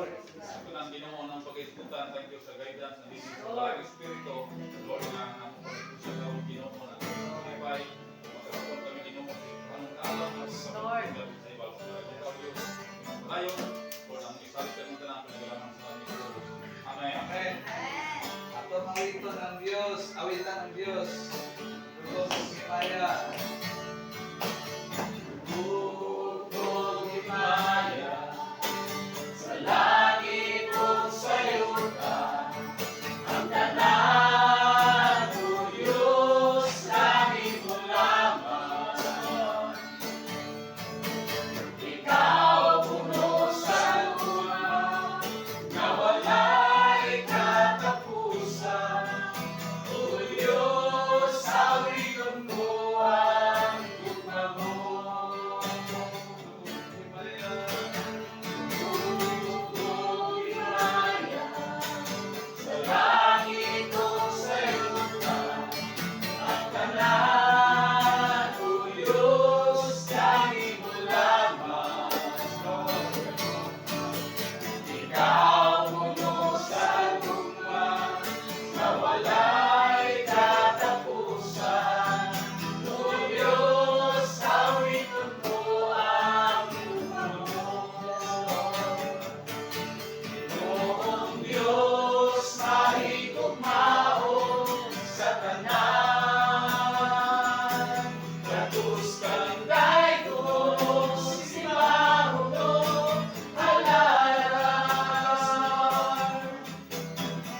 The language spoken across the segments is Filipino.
Ito ng Ginoo ng pag-isputan. Thank you sa guidance na dito sa Holy Espiritu. Lord, na namukulit sa gawang Ginoo na ibay. Magkakaroon kami Ginoo sa anong kaalam at sa pagkakas sa ibang ikaw Diyos. Ngayon, Lord, ang isalit ka ng tanang pinagalaman sa amin. Amen. Amen. Ato mawiton ng Diyos, awitan ng Diyos. Tugos himaya. Tugos himaya. Sa langit o sa yuta, ang tanan o Diyos langit mo lamang. Ikaw puno sa luna, na wala'y katapusan. O Diyos, awiton mo ang tugma mo. Langit o sa yuta, ang tanan o Diyos, langit mo lamang. Ikaw puno sa luma, na wala'y katapusan. O Diyos, awiton mo ang tugma mo. Noong Diyos, mahigugmaon sa tanan. Katus kang daigong simahulog halaran.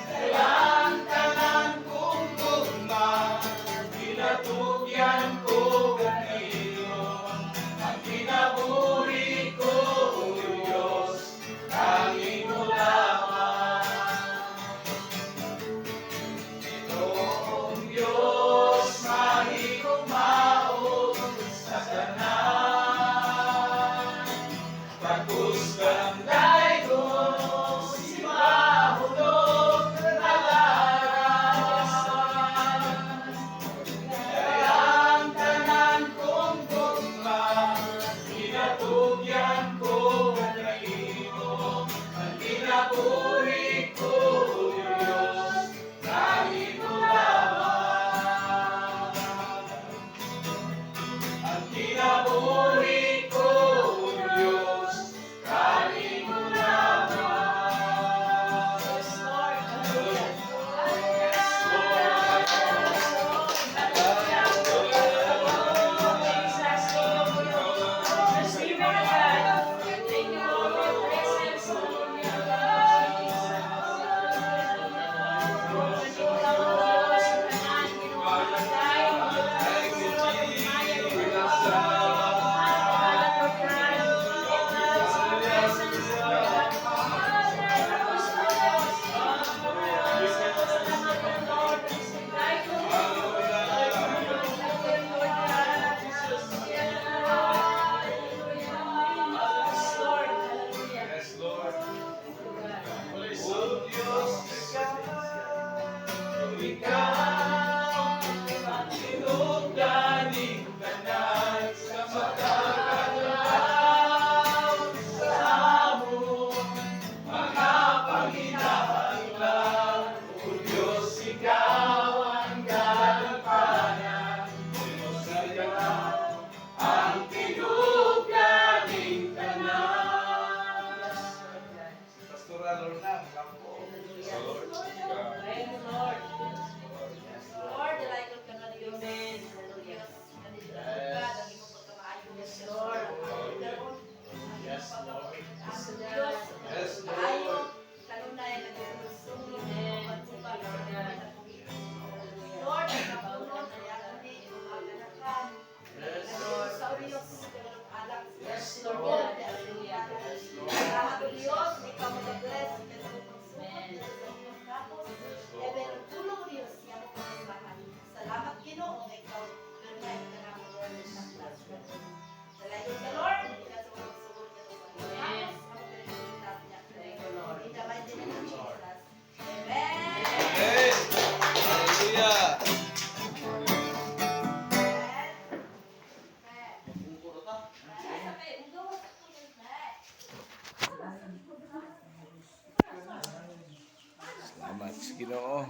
Kaya ang tanan kong tugma, pinatugyan ko ganito. Ang pinaburi ko, O Diyos, tanging mo lamang. Noong Diyos, mahigugmaon sa tanan. Pagkus kang daigong simahulog halaran. Kaya ang tanan kong tugma, pinatugyan ko ganito. Ang pinaburi ko, O Diyos, tanging mo lamang. Ang pinaburi ko, O Diyos, tanging mo lamang. Yes, Lord. Yes, Lord. Yes, Lord. O Diyos, ikaw ang sinugdaning tanan sa matagalaw sa amon mga panginahanglan. O Diyos, ikaw ang galapanan. O Diyos, ikaw ang tinugdaning tanan. Pastoral Lorna, kampo. Lord, Praise the Lord. Lord, delighted ka na Diyos. Hallelujah. Yes, Lord. Yes, Lord. Ang Diyos. Yes, Lord. Ayaw, kanunay na nagsusunod mo. Matupag ka na. Lord, nakapunod na yan ni magkanakan. Yes, Lord. Sa Diyos, alak. Yes, Lord. Hallelujah. Salamat o Diyos, ikaw mag-bless. Ginoo.